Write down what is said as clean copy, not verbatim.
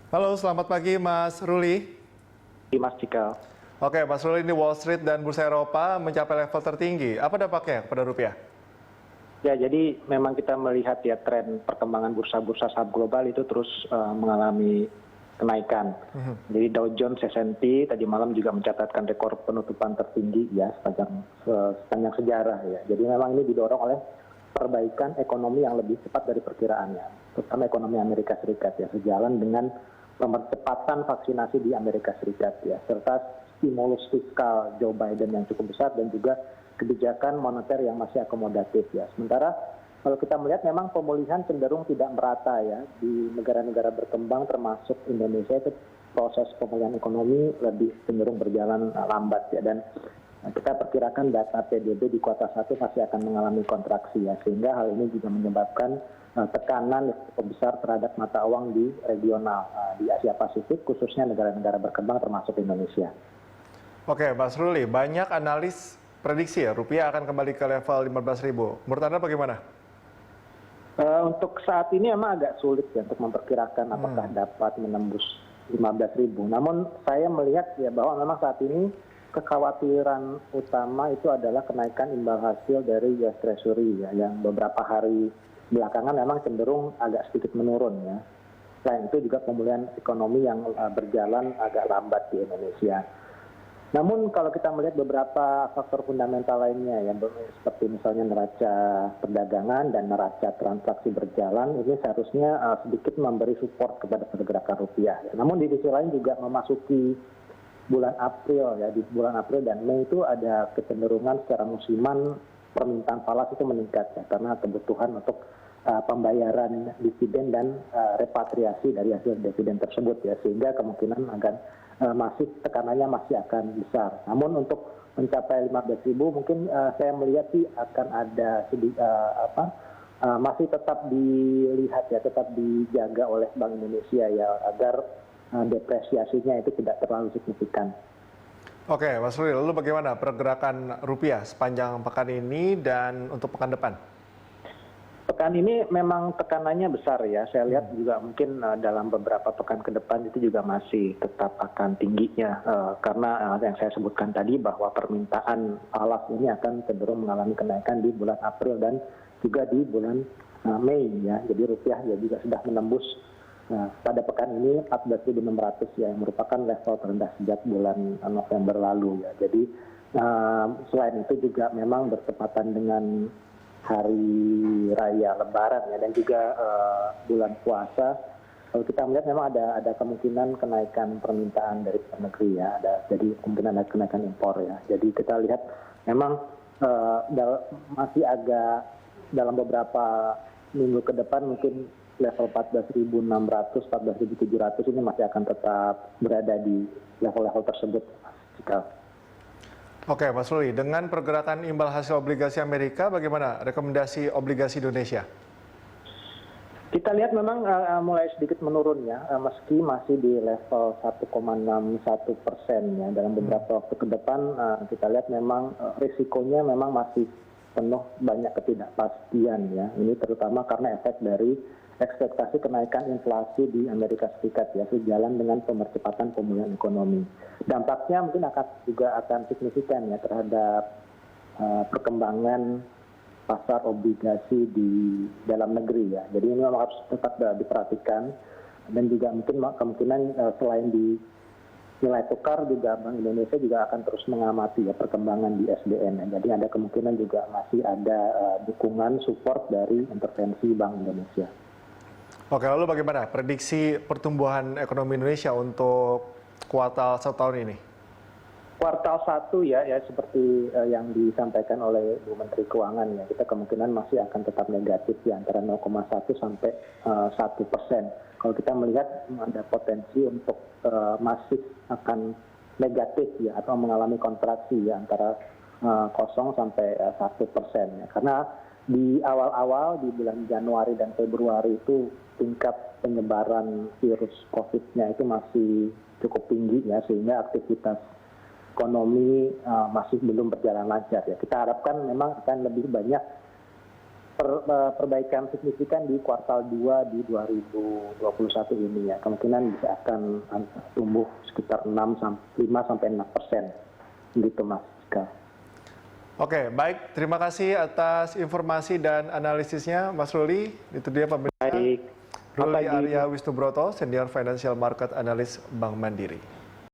Halo, selamat pagi Mas Ruli. Mas Cikal. Oke, Mas Ruli, ini Wall Street dan Bursa Eropa mencapai level tertinggi. Apa dampaknya kepada rupiah? Ya, jadi memang kita melihat ya tren perkembangan bursa-bursa saham global itu terus mengalami kenaikan. Jadi Dow Jones S&P tadi malam juga mencatatkan rekor penutupan tertinggi ya sepanjang sejarah ya. Jadi memang ini didorong oleh perbaikan ekonomi yang lebih cepat dari perkiraannya, terutama ekonomi Amerika Serikat ya, sejalan dengan percepatan vaksinasi di Amerika Serikat ya, serta stimulus fiskal Joe Biden yang cukup besar dan juga kebijakan moneter yang masih akomodatif ya. Sementara kalau kita melihat memang pemulihan cenderung tidak merata ya di negara-negara berkembang termasuk Indonesia, itu proses pemulihan ekonomi lebih cenderung berjalan lambat ya, dan kita perkirakan data PDB di kuartal 1 masih akan mengalami kontraksi ya, sehingga hal ini juga menyebabkan tekanan yang cukup besar terhadap mata uang di regional di Asia Pasifik, khususnya negara-negara berkembang termasuk Indonesia. Oke, Mas Ruli, banyak analis prediksi ya rupiah akan kembali ke level 15.000. Menurut Anda bagaimana? Untuk saat ini memang agak sulit ya untuk memperkirakan apakah dapat menembus 15.000. Namun saya melihat ya bahwa memang saat ini kekhawatiran utama itu adalah kenaikan imbal hasil dari US Treasury ya, yang beberapa hari belakangan memang cenderung agak sedikit menurun ya. Selain itu juga pemulihan ekonomi yang berjalan agak lambat di Indonesia. Namun kalau kita melihat beberapa faktor fundamental lainnya ya, seperti misalnya neraca perdagangan dan neraca transaksi berjalan, ini seharusnya sedikit memberi support kepada pergerakan rupiah. Namun di sisi lain juga memasuki bulan April ya, di bulan April dan Mei itu ada kecenderungan secara musiman permintaan falas itu meningkat ya, karena kebutuhan untuk pembayaran dividen dan repatriasi dari hasil dividen tersebut ya, sehingga kemungkinan akan masih tekanannya masih akan besar. Namun untuk mencapai 15.000 mungkin saya melihat sih akan ada masih tetap dilihat ya, tetap dijaga oleh Bank Indonesia ya, agar depresiasinya itu tidak terlalu signifikan. Oke, Mas Ruli, lalu bagaimana pergerakan rupiah sepanjang pekan ini dan untuk pekan depan? Pekan ini memang tekanannya besar ya. Saya lihat juga mungkin dalam beberapa pekan ke depan itu juga masih tetap akan tingginya karena yang saya sebutkan tadi bahwa permintaan falas ini akan cenderung mengalami kenaikan di bulan April dan juga di bulan Mei ya. Jadi rupiah ya juga sudah menembus pada pekan ini 14.600 ya, yang merupakan level terendah sejak bulan November lalu ya. Jadi selain itu juga memang bertepatan dengan hari raya Lebaran ya, dan juga bulan puasa. Kalau kita melihat memang ada kemungkinan kenaikan permintaan dari luar negeri ya, jadi kemungkinan ada kenaikan impor ya. Jadi kita lihat memang masih agak dalam beberapa minggu ke depan mungkin level 14.600, 14.700 ini masih akan tetap berada di level-level tersebut. Oke, Mas Ruli, dengan pergerakan imbal hasil obligasi Amerika, bagaimana rekomendasi obligasi Indonesia? Kita lihat memang mulai sedikit menurun ya, meski masih di level 1,61% ya. Dalam beberapa waktu ke depan kita lihat memang risikonya memang masih penuh banyak ketidakpastian ya. Ini terutama karena efek dari ekspektasi kenaikan inflasi di Amerika Serikat ya, sejalan dengan pemercepatan pemulihan ekonomi. Dampaknya mungkin akan signifikan ya terhadap perkembangan pasar obligasi di dalam negeri ya. Jadi ini memang harus tetap diperhatikan, dan juga mungkin kemungkinan selain di nilai tukar juga Bank Indonesia juga akan terus mengamati ya perkembangan di SDN ya. Jadi ada kemungkinan juga masih ada dukungan support dari intervensi Bank Indonesia. Oke, lalu bagaimana prediksi pertumbuhan ekonomi Indonesia untuk kuartal 1 tahun ini? Kuartal 1 ya seperti yang disampaikan oleh Bu Menteri Keuangan ya, kita kemungkinan masih akan tetap negatif ya, antara 0,1 sampai 1%. Kalau kita melihat ada potensi untuk masih akan negatif ya, atau mengalami kontraksi ya, antara 0 sampai 1% ya. Karena di awal-awal di bulan Januari dan Februari itu tingkat penyebaran virus COVID-nya itu masih cukup tinggi ya, sehingga aktivitas ekonomi masih belum berjalan lancar ya. Kita harapkan memang akan lebih banyak perbaikan signifikan di kuartal 2 di 2021 ini ya. Kemungkinan bisa akan tumbuh sekitar 5-6% gitu Mas. Oke, baik. Terima kasih atas informasi dan analisisnya, Mas Ruli. Itu dia pemirsa. Baik. Ruli Arya Wisnubroto, Senior Financial Market Analyst Bank Mandiri.